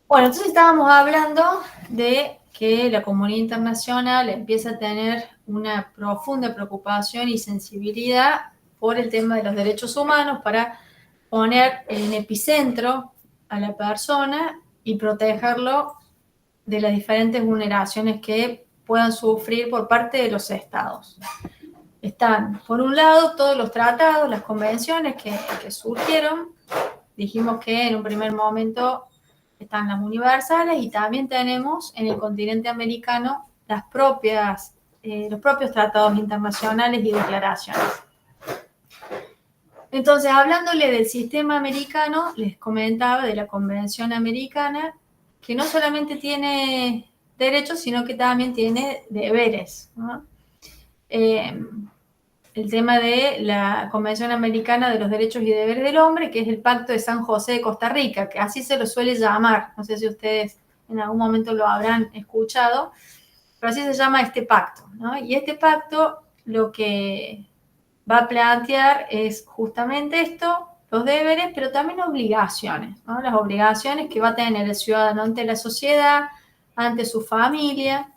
Bueno, entonces estábamos hablando de que la comunidad internacional empieza a tener una profunda preocupación y sensibilidad por el tema de los derechos humanos para poner en epicentro a la persona y protegerlo de las diferentes vulneraciones que puedan sufrir por parte de los estados. Están, por un lado, todos los tratados, las convenciones que surgieron. Dijimos que en un primer momento están las universales y también tenemos en el continente americano los propios tratados internacionales y declaraciones. Entonces, hablándole del sistema americano, les comentaba de la Convención Americana, que no solamente tiene derechos, sino que también tiene deberes, ¿no? El tema de la Convención Americana de los Derechos y Deberes del Hombre, que es el Pacto de San José de Costa Rica, que así se lo suele llamar. No sé si ustedes en algún momento lo habrán escuchado, pero así se llama este pacto, ¿no? Y este pacto lo que va a plantear es justamente esto, los deberes, pero también obligaciones, ¿no? Las obligaciones que va a tener el ciudadano ante la sociedad, ante su familia,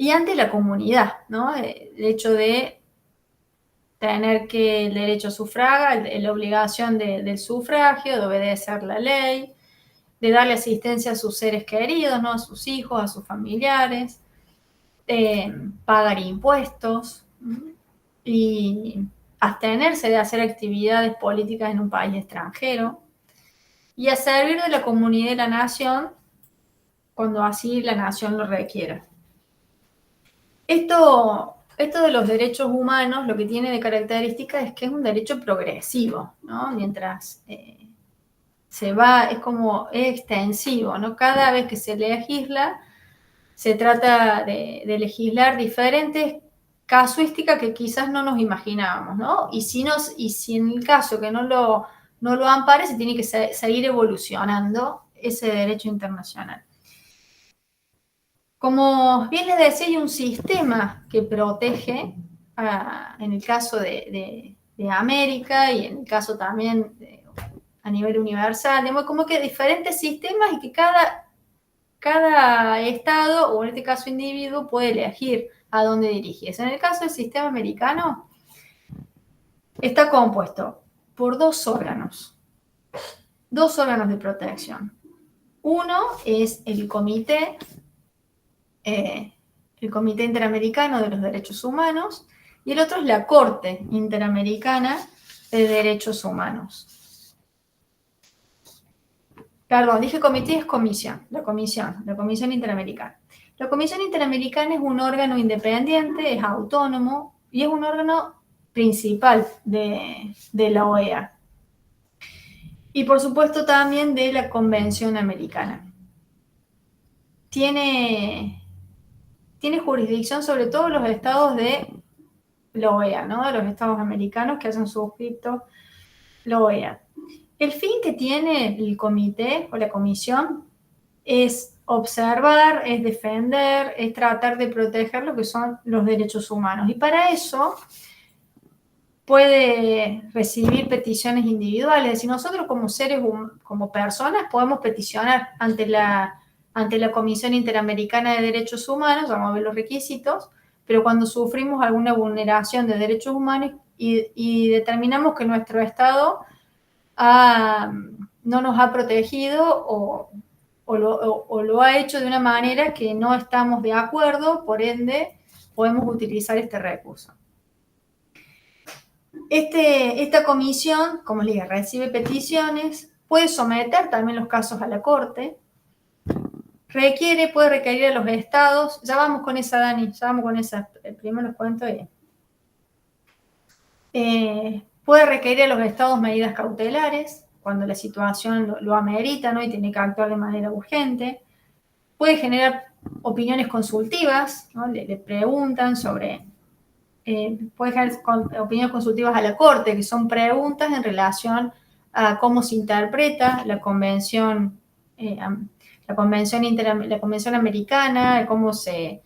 y ante la comunidad, ¿no? El hecho de tener que el derecho a sufragar, la obligación del sufragio, de obedecer la ley, de darle asistencia a sus seres queridos, ¿no? A sus hijos, a sus familiares, pagar impuestos y abstenerse de hacer actividades políticas en un país extranjero y a servir de la comunidad y de la nación cuando así la nación lo requiera. Esto de los derechos humanos lo que tiene de característica es que es un derecho progresivo, ¿no? Mientras se va, es extensivo, ¿no? Cada vez que se legisla, se trata de legislar diferentes casuísticas que quizás no nos imaginábamos, ¿no? Y si en el caso que no lo ampare, se tiene que seguir evolucionando ese derecho internacional. Como bien les decía, hay un sistema que protege, en el caso de América y en el caso también a nivel universal, digamos, como que diferentes sistemas y que cada estado, o en este caso individuo, puede elegir a dónde dirigirse. En el caso del sistema americano, está compuesto por dos órganos de protección. Uno es el Comité Interamericano de los Derechos Humanos, y el otro es la Corte Interamericana de Derechos Humanos. Perdón, dije comité, es comisión, la Comisión Interamericana. La Comisión Interamericana es un órgano independiente, es autónomo y es un órgano principal de la OEA. Y por supuesto también de la Convención Americana. Tiene jurisdicción sobre todos los estados de la OEA, ¿no? De los estados americanos que hayan suscrito la OEA. El fin que tiene el comité o la comisión es observar, es defender, es tratar de proteger lo que son los derechos humanos. Y para eso puede recibir peticiones individuales. Es decir, nosotros como seres, como personas, podemos peticionar ante la Comisión Interamericana de Derechos Humanos, vamos a ver los requisitos, pero cuando sufrimos alguna vulneración de derechos humanos y determinamos que nuestro Estado no nos ha protegido o lo ha hecho de una manera que no estamos de acuerdo, por ende podemos utilizar este recurso. Esta comisión, como les dije, recibe peticiones, puede someter también los casos a la Corte, puede requerir a los estados, ya vamos con esa, Dani, ya vamos con esa, primero los cuento bien. Puede requerir a los estados medidas cautelares cuando la situación lo amerita, ¿no? Y tiene que actuar de manera urgente. Puede generar opiniones consultivas, ¿no? Le preguntan sobre... puede generar opiniones consultivas a la Corte, que son preguntas en relación a cómo se interpreta la Convención Americana, de cómo se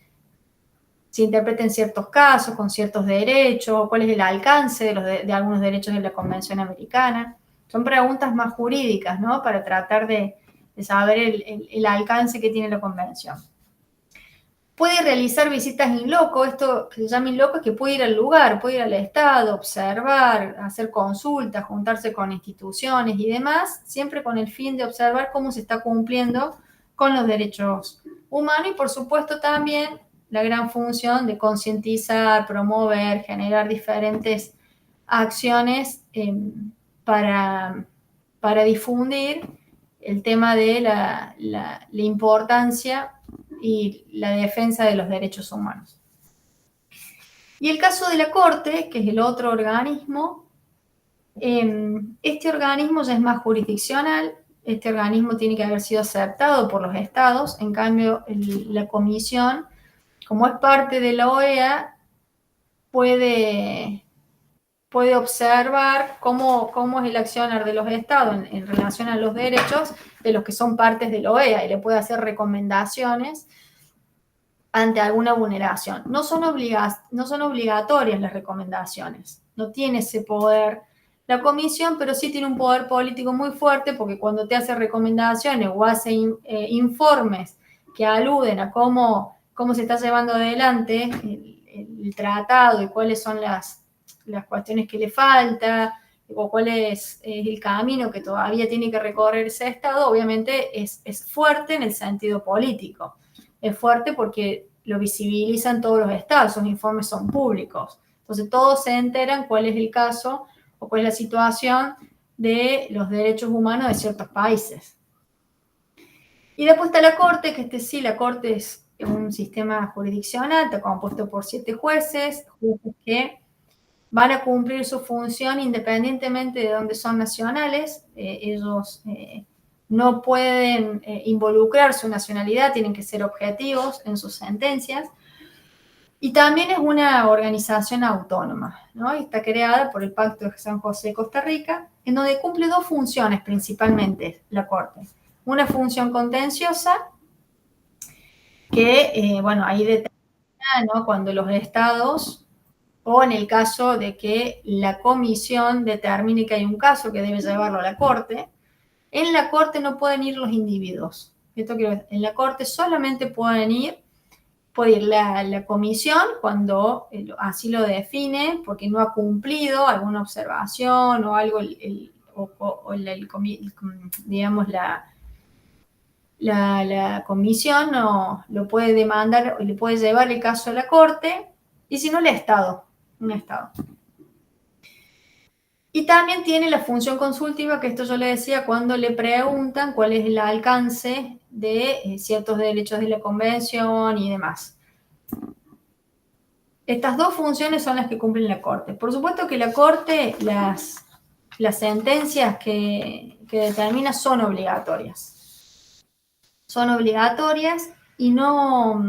interpreta en ciertos casos, con ciertos derechos, cuál es el alcance de algunos derechos de la Convención Americana. Son preguntas más jurídicas, ¿no? Para tratar de saber el alcance que tiene la convención. Puede realizar visitas in loco, esto que se llama in loco es que puede ir al lugar, puede ir al Estado, observar, hacer consultas, juntarse con instituciones y demás, siempre con el fin de observar cómo se está cumpliendo con los derechos humanos y por supuesto también la gran función de concientizar, promover, generar diferentes acciones para difundir el tema de la importancia y la defensa de los derechos humanos. Y el caso de la Corte, que es el otro organismo, este organismo ya es más jurisdiccional, este organismo tiene que haber sido aceptado por los estados, en cambio la comisión, como es parte de la OEA, puede observar cómo es el accionar de los estados en relación a los derechos de los que son partes de la OEA y le puede hacer recomendaciones ante alguna vulneración. No son obligatorias las recomendaciones, no tiene ese poder la comisión, pero sí tiene un poder político muy fuerte porque cuando te hace recomendaciones o hace informes que aluden a cómo se está llevando adelante el tratado y cuáles son las cuestiones que le falta o cuál es el camino que todavía tiene que recorrer ese Estado, obviamente es fuerte en el sentido político. Es fuerte porque lo visibilizan todos los estados, esos informes son públicos. Entonces todos se enteran cuál es el caso o cuál es la situación de los derechos humanos de ciertos países. Y después está la Corte, que la Corte es un sistema jurisdiccional, está compuesto por 7 jueces que van a cumplir su función independientemente de dónde son nacionales. Ellos no pueden involucrar su nacionalidad, tienen que ser objetivos en sus sentencias. Y también es una organización autónoma, ¿no? Y está creada por el Pacto de San José de Costa Rica, en donde cumple 2 funciones principalmente la Corte. Una función contenciosa, que, ahí determina, ¿no? Cuando los estados, o en el caso de que la comisión determine que hay un caso que debe llevarlo a la Corte, en la Corte no pueden ir los individuos. En la Corte solamente puede ir la comisión cuando así lo define, porque no ha cumplido alguna observación o algo, digamos, la comisión no, lo puede demandar, le puede llevar el caso a la Corte, y si no, el Estado, un Estado. Y también tiene la función consultiva, que esto yo le decía, cuando le preguntan cuál es el alcance de ciertos derechos de la Convención y demás. Estas 2 funciones son las que cumplen la Corte. Por supuesto que la Corte, las sentencias que determina son obligatorias. Son obligatorias y no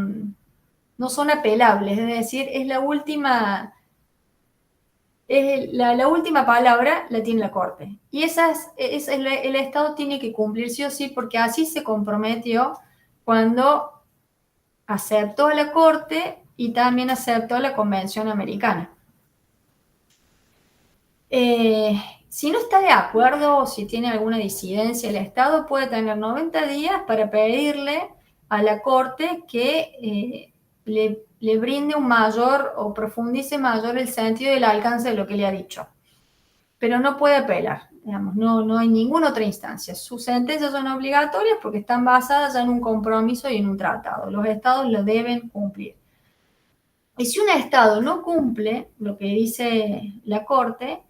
son apelables, es decir, es la última palabra la tiene la Corte. Y el Estado tiene que cumplir sí o sí, porque así se comprometió cuando aceptó a la Corte y también aceptó la Convención Americana. Si no está de acuerdo o si tiene alguna disidencia el Estado, puede tener 90 días para pedirle a la Corte que le brinde un mayor o profundice mayor el sentido y el alcance de lo que le ha dicho. Pero no puede apelar, digamos, no hay ninguna otra instancia. Sus sentencias son obligatorias porque están basadas ya en un compromiso y en un tratado. Los estados lo deben cumplir. Y si un estado no cumple lo que dice la Corte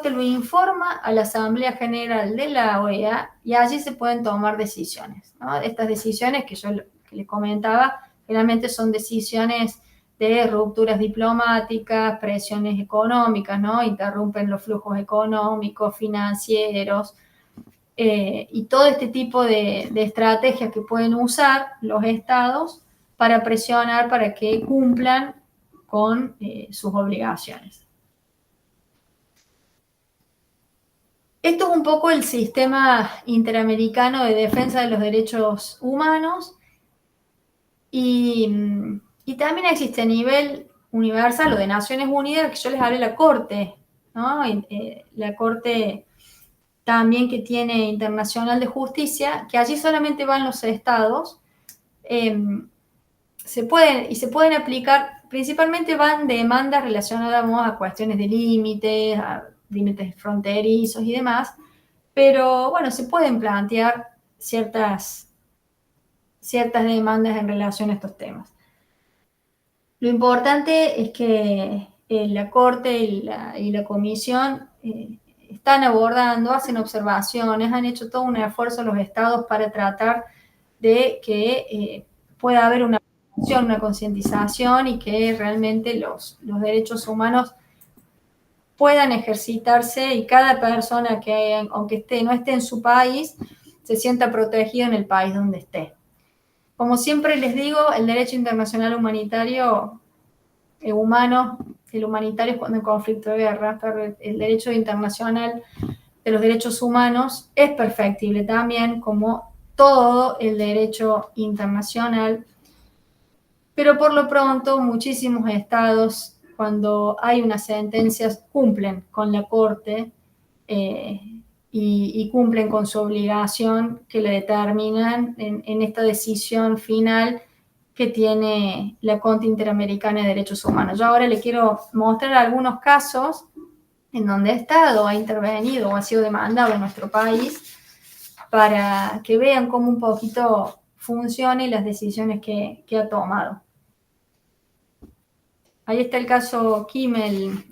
lo informa a la Asamblea General de la OEA y allí se pueden tomar decisiones, ¿no? Estas decisiones que yo les comentaba, generalmente son decisiones de rupturas diplomáticas, presiones económicas, ¿no? Interrumpen los flujos económicos, financieros, y todo este tipo de estrategias que pueden usar los estados para presionar para que cumplan con sus obligaciones. Esto es un poco el sistema interamericano de defensa de los derechos humanos y también existe a nivel universal o de Naciones Unidas, que yo les hablé de la Corte, ¿no? La Corte también que tiene Internacional de Justicia, que allí solamente van los estados, se pueden aplicar, principalmente van demandas relacionadas a cuestiones de límites, a límites fronterizos y demás, pero bueno, se pueden plantear ciertas demandas en relación a estos temas. Lo importante es que la Corte y la Comisión están abordando, hacen observaciones, han hecho todo un esfuerzo los estados para tratar de que pueda haber una concientización y que realmente los derechos humanos puedan ejercitarse y cada persona que, aunque no esté en su país, se sienta protegido en el país donde esté. Como siempre les digo, el derecho internacional humanitario humano, el humanitario es cuando en conflicto de guerra, pero el derecho internacional de los derechos humanos es perfectible también, como todo el derecho internacional, pero por lo pronto muchísimos estados, cuando hay una sentencia, cumplen con la Corte y cumplen con su obligación que le determinan en esta decisión final que tiene la Corte Interamericana de Derechos Humanos. Yo ahora le quiero mostrar algunos casos en donde ha estado, ha intervenido o ha sido demandado en nuestro país para que vean cómo un poquito funciona y las decisiones que ha tomado. Ahí está el caso Kimmel.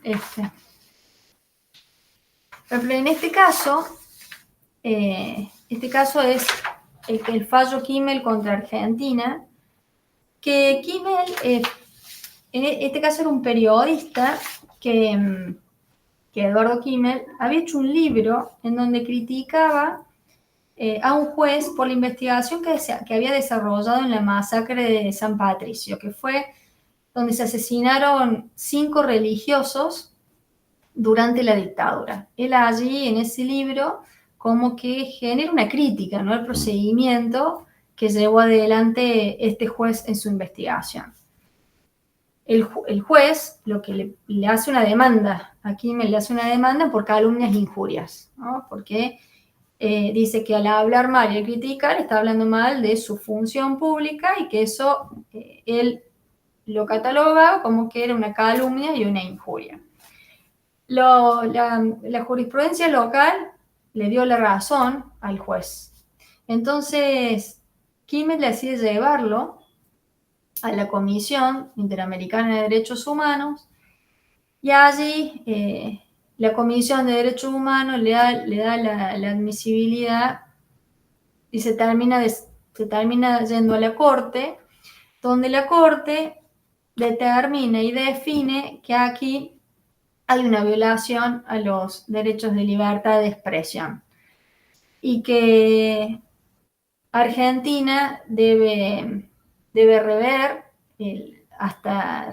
En este caso es el fallo Kimmel contra Argentina, que Kimmel, en este caso era un periodista que Eduardo Kimmel había hecho un libro en donde criticaba a un juez por la investigación que había desarrollado en la masacre de San Patricio, que fue donde se asesinaron 5 religiosos durante la dictadura. Él allí, en ese libro, como que genera una crítica, ¿no?, al procedimiento que llevó adelante este juez en su investigación. El juez lo que le hace una demanda, aquí le hace una demanda por calumnias e injurias, ¿no? Porque dice que al hablar mal y al criticar está hablando mal de su función pública y que eso él lo cataloga como que era una calumnia y una injuria. La jurisprudencia local le dio la razón al juez. Entonces, Kimmel decide llevarlo a la Comisión Interamericana de Derechos Humanos y allí la Comisión de Derechos Humanos le da la admisibilidad y se termina yendo a la Corte, donde la Corte determina y define que aquí hay una violación a los derechos de libertad de expresión y que Argentina debe rever hasta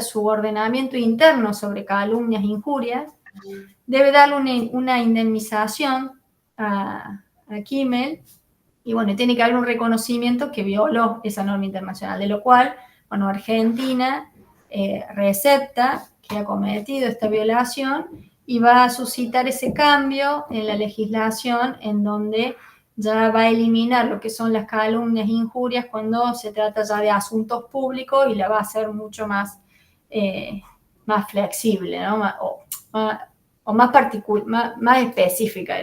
su ordenamiento interno sobre calumnias e injurias, debe darle una indemnización a Kimmel y bueno, tiene que haber un reconocimiento que violó esa norma internacional, de lo cual, bueno, Argentina recepta que ha cometido esta violación y va a suscitar ese cambio en la legislación en donde ya va a eliminar lo que son las calumnias e injurias cuando se trata ya de asuntos públicos y la va a hacer mucho más flexible, ¿no? o más específica.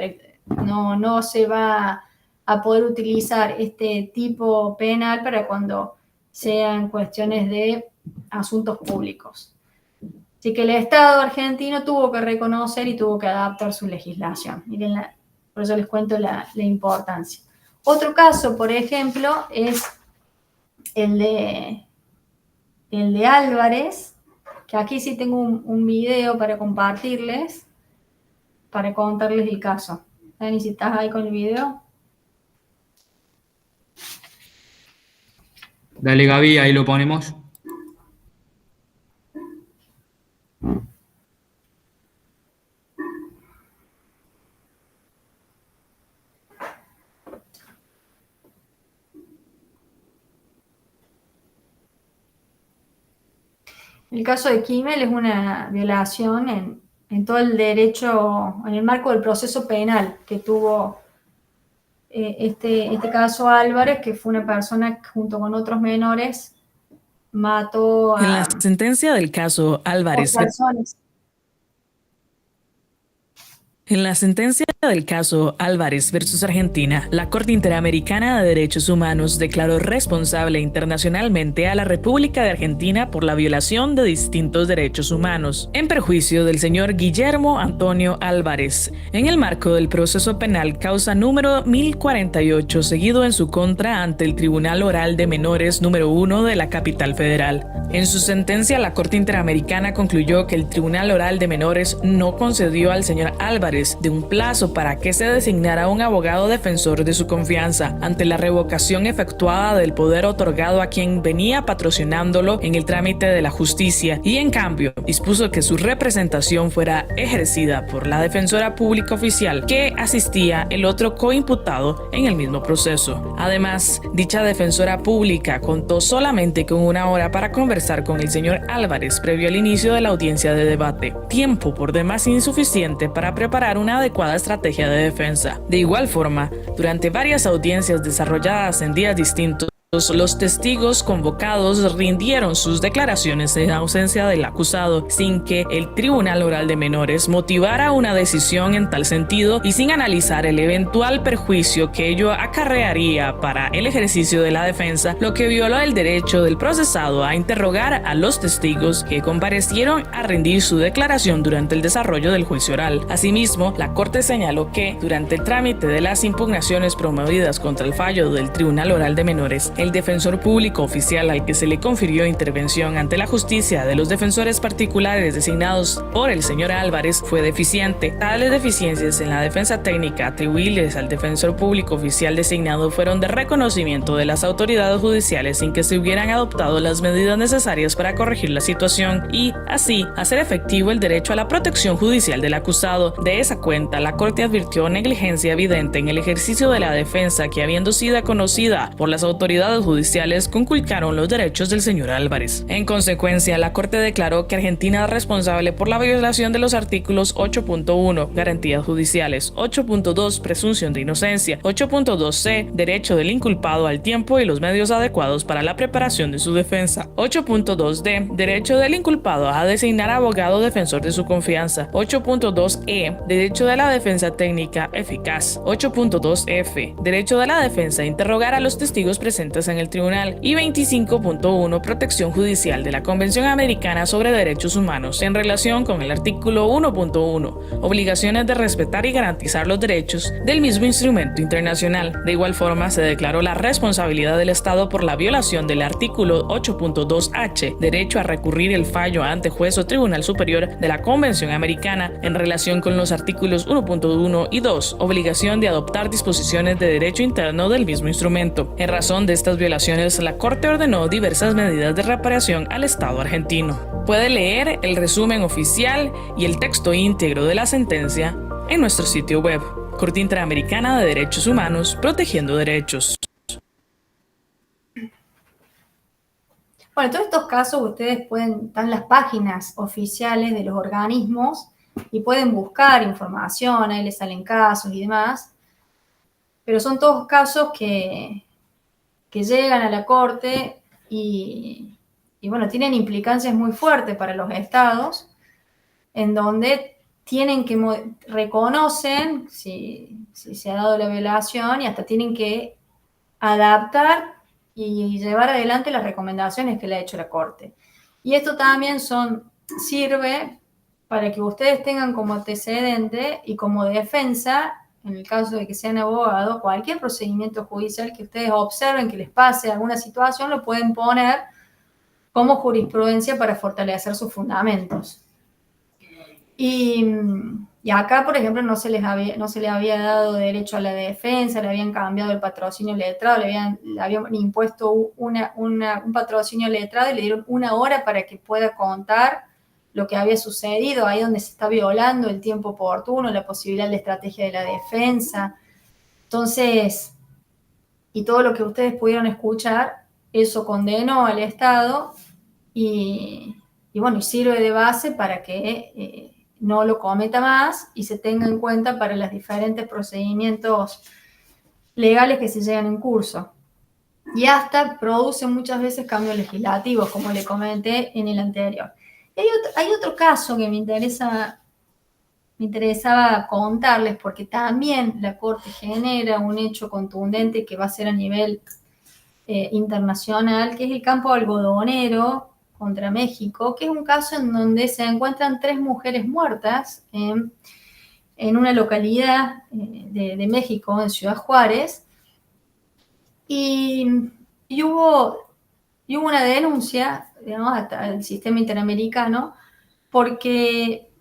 No se va a poder utilizar este tipo penal para cuando sean cuestiones de asuntos públicos. Así que el Estado argentino tuvo que reconocer y tuvo que adaptar su legislación. Miren, por eso les cuento la importancia. Otro caso, por ejemplo, es el de Álvarez, que aquí sí tengo un video para compartirles, para contarles el caso. Dani, si estás ahí con el video. Dale, Gaby, ahí lo ponemos. El caso de Kimmel es una violación en todo el derecho, en el marco del proceso penal que tuvo este caso Álvarez, que fue una persona que junto con otros menores mató En la a sentencia del caso dos Álvarez personas. En la sentencia del caso Álvarez versus Argentina, la Corte Interamericana de Derechos Humanos declaró responsable internacionalmente a la República de Argentina por la violación de distintos derechos humanos, en perjuicio del señor Guillermo Antonio Álvarez, en el marco del proceso penal causa número 1048 seguido en su contra ante el Tribunal Oral de Menores número 1 de la capital federal. En su sentencia, la Corte Interamericana concluyó que el Tribunal Oral de Menores no concedió al señor Álvarez de un plazo para que se designara un abogado defensor de su confianza ante la revocación efectuada del poder otorgado a quien venía patrocinándolo en el trámite de la justicia y en cambio dispuso que su representación fuera ejercida por la defensora pública oficial que asistía el otro coimputado en el mismo proceso. Además, dicha defensora pública contó solamente con 1 hora para conversar con el señor Álvarez previo al inicio de la audiencia de debate, tiempo por demás insuficiente para preparar una adecuada estrategia de defensa. De igual forma, durante varias audiencias desarrolladas en días distintos, los testigos convocados rindieron sus declaraciones en ausencia del acusado, sin que el Tribunal Oral de Menores motivara una decisión en tal sentido y sin analizar el eventual perjuicio que ello acarrearía para el ejercicio de la defensa, lo que violó el derecho del procesado a interrogar a los testigos que comparecieron a rendir su declaración durante el desarrollo del juicio oral. Asimismo, la Corte señaló que, durante el trámite de las impugnaciones promovidas contra el fallo del Tribunal Oral de Menores, el defensor público oficial al que se le confirió intervención ante la justicia de los defensores particulares designados por el señor Álvarez fue deficiente. Tales deficiencias en la defensa técnica atribuibles al defensor público oficial designado fueron de reconocimiento de las autoridades judiciales sin que se hubieran adoptado las medidas necesarias para corregir la situación y, así, hacer efectivo el derecho a la protección judicial del acusado. De esa cuenta, la Corte advirtió negligencia evidente en el ejercicio de la defensa que, habiendo sido conocida por las autoridades judiciales, conculcaron los derechos del señor Álvarez. En consecuencia, la Corte declaró que Argentina es responsable por la violación de los artículos 8.1, garantías judiciales, 8.2, presunción de inocencia, 8.2c, derecho del inculpado al tiempo y los medios adecuados para la preparación de su defensa, 8.2d, derecho del inculpado a designar abogado defensor de su confianza, 8.2e, derecho de la defensa técnica eficaz, 8.2f, derecho de la defensa a interrogar a los testigos presentes en el tribunal y 25.1 protección judicial de la Convención Americana sobre Derechos Humanos en relación con el artículo 1.1, obligaciones de respetar y garantizar los derechos del mismo instrumento internacional. De igual forma, se declaró la responsabilidad del Estado por la violación del artículo 8.2h, derecho a recurrir el fallo ante juez o tribunal superior de la Convención Americana en relación con los artículos 1.1 y 2, obligación de adoptar disposiciones de derecho interno del mismo instrumento. En razón de estas violaciones, la Corte ordenó diversas medidas de reparación al Estado argentino. Puede leer el resumen oficial y el texto íntegro de la sentencia en nuestro sitio web, Corte Interamericana de Derechos Humanos, protegiendo derechos. Bueno, en todos estos casos ustedes están las páginas oficiales de los organismos y pueden buscar información, ahí les salen casos y demás, pero son todos casos que llegan a la Corte y bueno, tienen implicancias muy fuertes para los estados, en donde tienen que reconocen si se ha dado la violación y hasta tienen que adaptar y llevar adelante las recomendaciones que le ha hecho la Corte. Y esto también sirve para que ustedes tengan como antecedente y como defensa, en el caso de que sean abogados, cualquier procedimiento judicial que ustedes observen que les pase alguna situación, lo pueden poner como jurisprudencia para fortalecer sus fundamentos. Y acá, por ejemplo, no se le había dado derecho a la defensa, le habían cambiado el patrocinio letrado, le habían impuesto un patrocinio letrado y le dieron 1 hora para que pueda contar lo que había sucedido, ahí donde se está violando el tiempo oportuno, la posibilidad de estrategia de la defensa. Entonces, y todo lo que ustedes pudieron escuchar, eso condenó al Estado y bueno, y sirve de base para que no lo cometa más y se tenga en cuenta para los diferentes procedimientos legales que se llegan en curso. Y hasta produce muchas veces cambios legislativos, como le comenté en el anterior. Y hay otro caso que me interesaba contarles, porque también la Corte genera un hecho contundente que va a ser a nivel internacional, que es el campo algodonero contra México, que es un caso en donde se encuentran 3 mujeres muertas en una localidad de México, en Ciudad Juárez, y hubo una denuncia, digamos, hasta el sistema interamericano, porque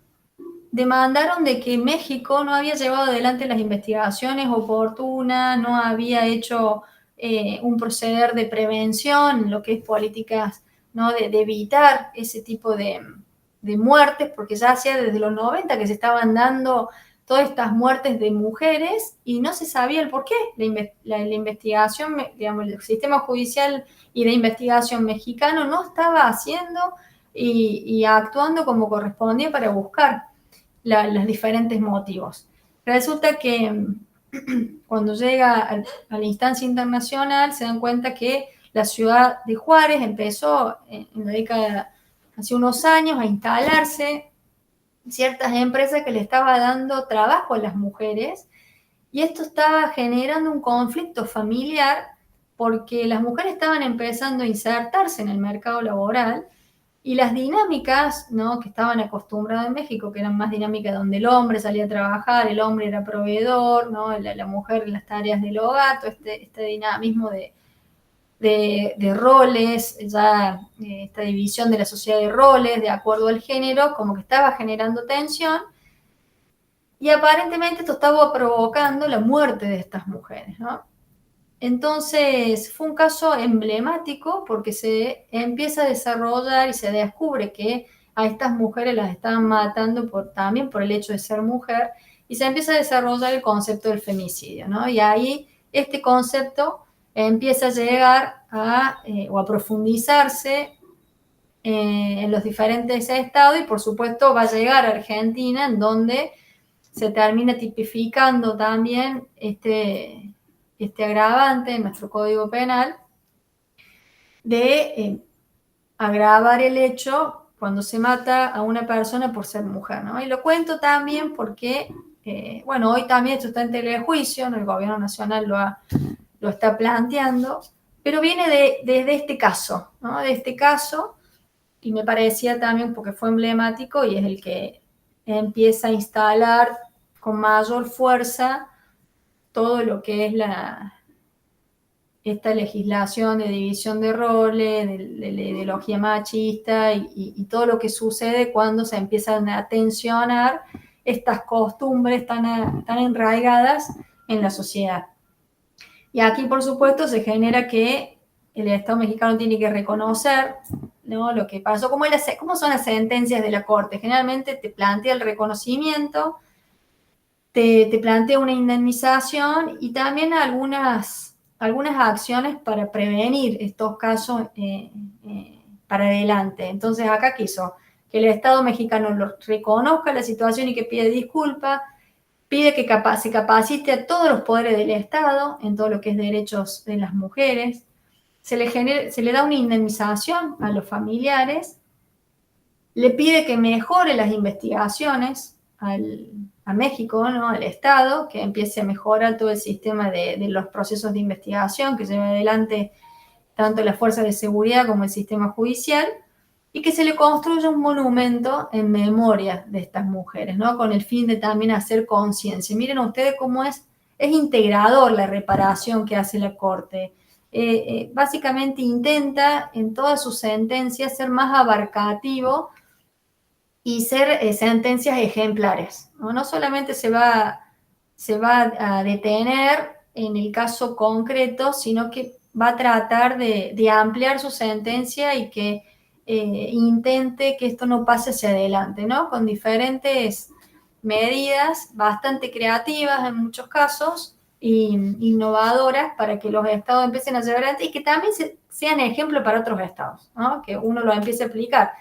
demandaron de que México no había llevado adelante las investigaciones oportunas, no había hecho un proceder de prevención, lo que es políticas, ¿no? de evitar ese tipo de muertes, porque ya hacía desde los 90 que se estaban dando todas estas muertes de mujeres y no se sabía el por qué. La investigación, digamos, el sistema judicial y de investigación mexicano no estaba haciendo y actuando como correspondía para buscar los diferentes motivos. Resulta que cuando llega a la instancia internacional se dan cuenta que la ciudad de Juárez empezó en la década, hace unos años, a instalarse ciertas empresas que le estaban dando trabajo a las mujeres, y esto estaba generando un conflicto familiar porque las mujeres estaban empezando a insertarse en el mercado laboral y las dinámicas, ¿no? que estaban acostumbradas en México, que eran más dinámicas donde el hombre salía a trabajar, el hombre era proveedor, ¿no? la mujer en las tareas del hogar, todo este dinamismo de roles, ya esta división de la sociedad de roles de acuerdo al género, como que estaba generando tensión, y aparentemente esto estaba provocando la muerte de estas mujeres, ¿no? Entonces fue un caso emblemático porque se empieza a desarrollar y se descubre que a estas mujeres las estaban matando también por el hecho de ser mujer, y se empieza a desarrollar el concepto del femicidio, ¿no? Y ahí este concepto empieza a llegar o a profundizarse en los diferentes estados, y por supuesto va a llegar a Argentina, en donde se termina tipificando también este agravante en nuestro Código Penal de agravar el hecho cuando se mata a una persona por ser mujer, ¿no? Y lo cuento también porque, bueno, hoy también esto está en telejuicio, ¿no? El gobierno nacional lo está planteando, pero viene de este caso, ¿no? De este caso, y me parecía también porque fue emblemático y es el que empieza a instalar con mayor fuerza todo lo que es esta legislación de división de roles, de la ideología machista y todo lo que sucede cuando se empiezan a tensionar estas costumbres tan enraigadas en la sociedad. Y aquí, por supuesto, se genera que el Estado mexicano tiene que reconocer, ¿no? Lo que pasó, cómo son las sentencias de la Corte. Generalmente te plantea el reconocimiento, te plantea una indemnización y también algunas acciones para prevenir estos casos para adelante. Entonces acá quiso que el Estado mexicano reconozca la situación y que pide disculpas, pide que se capacite a todos los poderes del Estado en todo lo que es derechos de las mujeres, se le da una indemnización a los familiares, le pide que mejore las investigaciones a México, ¿no? Al Estado, que empiece a mejorar todo el sistema de los procesos de investigación que lleva adelante tanto las fuerzas de seguridad como el sistema judicial, y que se le construya un monumento en memoria de estas mujeres, ¿no? Con el fin de también hacer conciencia. Miren ustedes cómo es integrador la reparación que hace la Corte. Básicamente intenta en todas sus sentencias ser más abarcativo y ser sentencias ejemplares, ¿no? No solamente se va a detener en el caso concreto, sino que va a tratar de ampliar su sentencia y que intente que esto no pase hacia adelante, ¿no? Con diferentes medidas bastante creativas en muchos casos e innovadoras para que los estados empiecen a llevar adelante y que también sean ejemplo para otros estados, ¿no? Que uno lo empiece a aplicar.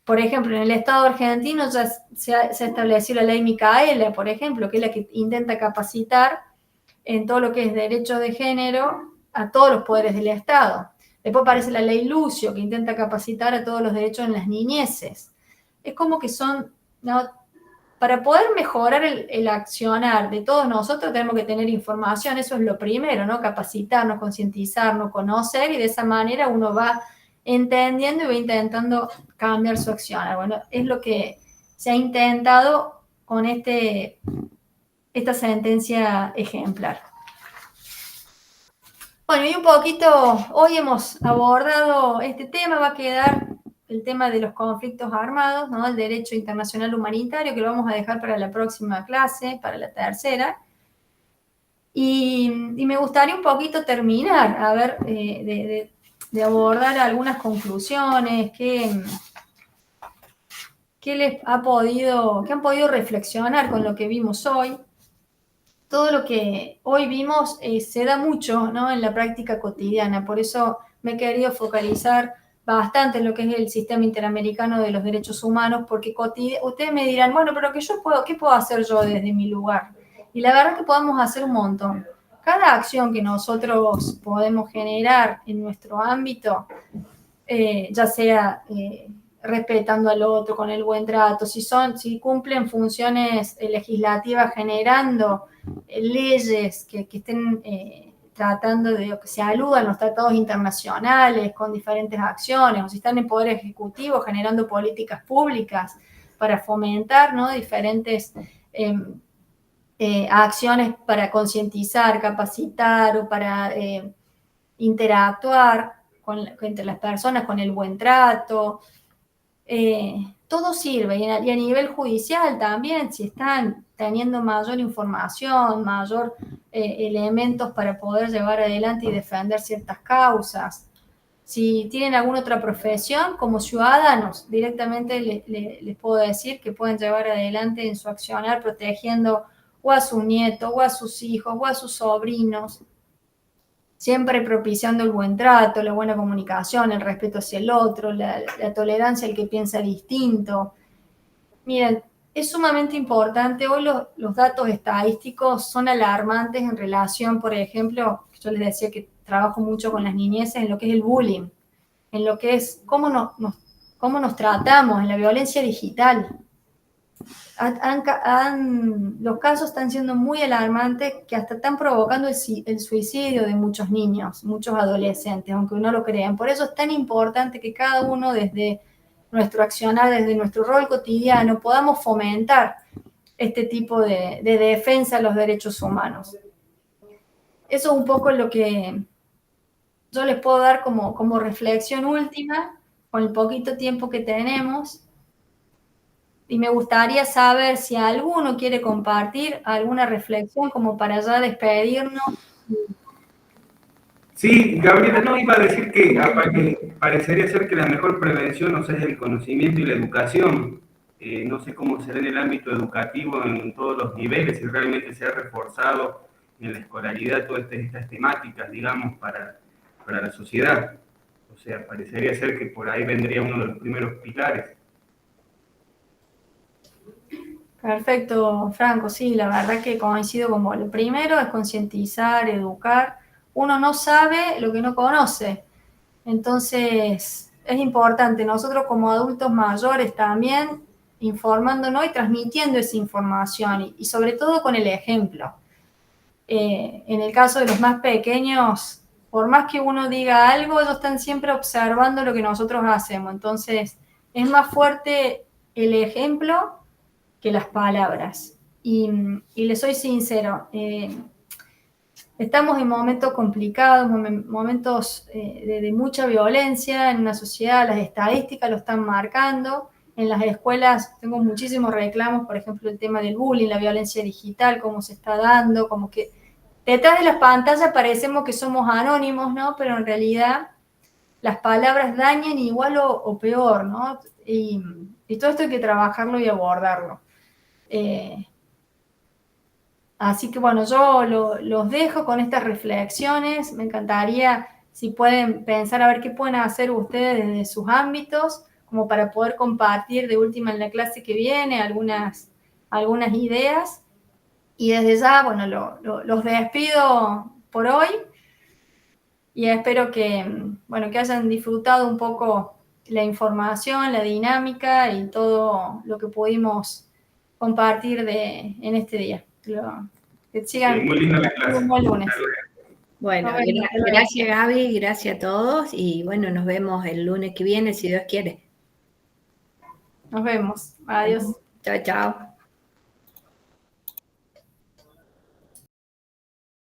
Por ejemplo, en el Estado argentino ya se estableció la ley Micaela, por ejemplo, que es la que intenta capacitar en todo lo que es derecho de género a todos los poderes del Estado. Después aparece la ley Lucio, que intenta capacitar a todos los derechos en las niñeces. Es como que son, ¿no? Para poder mejorar el accionar de todos nosotros tenemos que tener información, eso es lo primero, ¿no? Capacitarnos, concientizarnos, conocer, y de esa manera uno va entendiendo y va intentando cambiar su accionar. Bueno, es lo que se ha intentado con esta sentencia ejemplar. Bueno, y un poquito, hoy hemos abordado este tema, va a quedar el tema de los conflictos armados, ¿no? El derecho internacional humanitario, que lo vamos a dejar para la próxima clase, para la tercera. Y me gustaría un poquito terminar, a ver, de abordar algunas conclusiones que han podido reflexionar con lo que vimos hoy. Todo lo que hoy vimos se da mucho, ¿no? En la práctica cotidiana, por eso me he querido focalizar bastante en lo que es el sistema interamericano de los derechos humanos, porque ustedes me dirán, bueno, pero ¿qué puedo hacer yo desde mi lugar? Y la verdad es que podemos hacer un montón. Cada acción que nosotros podemos generar en nuestro ámbito, ya sea respetando al otro, con el buen trato, si cumplen funciones legislativas generando leyes que estén tratando de que se aludan a los tratados internacionales con diferentes acciones, o si están en poder ejecutivo generando políticas públicas para fomentar, ¿no? Diferentes acciones para concientizar, capacitar o para interactuar entre las personas con el buen trato. Todo sirve, y a nivel judicial también, si están teniendo mayor información, mayor elementos para poder llevar adelante y defender ciertas causas. Si tienen alguna otra profesión, como ciudadanos, directamente les puedo decir que pueden llevar adelante en su accionar protegiendo o a su nieto, o a sus hijos, o a sus sobrinos, siempre propiciando el buen trato, la buena comunicación, el respeto hacia el otro, la tolerancia al que piensa distinto. Miren, es sumamente importante, hoy los datos estadísticos son alarmantes en relación, por ejemplo, yo les decía que trabajo mucho con las niñeces en lo que es el bullying, en lo que es cómo nos tratamos, en la violencia digital. Los casos están siendo muy alarmantes, que hasta están provocando el suicidio de muchos niños, muchos adolescentes, aunque no lo crean. Por eso es tan importante que cada uno desde nuestro accionar, desde nuestro rol cotidiano, podamos fomentar este tipo de defensa de los derechos humanos. Eso es un poco lo que yo les puedo dar como reflexión última, con el poquito tiempo que tenemos. Y me gustaría saber si alguno quiere compartir alguna reflexión como para ya despedirnos. Sí, Gabriela, no iba a decir que parecería ser que la mejor prevención, o sea, es el conocimiento y la educación. No sé cómo será en el ámbito educativo en todos los niveles, si realmente se ha reforzado en la escolaridad todas estas temáticas, digamos, para la sociedad. O sea, parecería ser que por ahí vendría uno de los primeros pilares. Perfecto, Franco, sí, la verdad que coincido con vos. Lo primero es concientizar, educar. Uno no sabe lo que no conoce. Entonces, es importante nosotros como adultos mayores también informándonos y transmitiendo esa información y sobre todo con el ejemplo. En el caso de los más pequeños, por más que uno diga algo, ellos están siempre observando lo que nosotros hacemos. Entonces, es más fuerte el ejemplo que las palabras. Y les soy sincero, estamos en momentos complicados, momentos de mucha violencia en una sociedad, las estadísticas lo están marcando. En las escuelas tengo muchísimos reclamos, por ejemplo, el tema del bullying, la violencia digital, cómo se está dando, como que detrás de las pantallas parecemos que somos anónimos, ¿no? Pero en realidad las palabras dañan igual o peor, ¿no? Y todo esto hay que trabajarlo y abordarlo. Así que bueno, yo los dejo con estas reflexiones. Me encantaría si pueden pensar a ver qué pueden hacer ustedes desde sus ámbitos como para poder compartir de última en la clase que viene algunas ideas. Y desde ya, bueno, los despido por hoy y espero que, bueno, que hayan disfrutado un poco la información, la dinámica y todo lo que pudimos compartir en este día. Que sigan Muy linda la clase. un buen lunes. Bueno, gracias Gaby, gracias a todos y bueno, nos vemos el lunes que viene si Dios quiere. Nos vemos. Adiós. Chao, chao.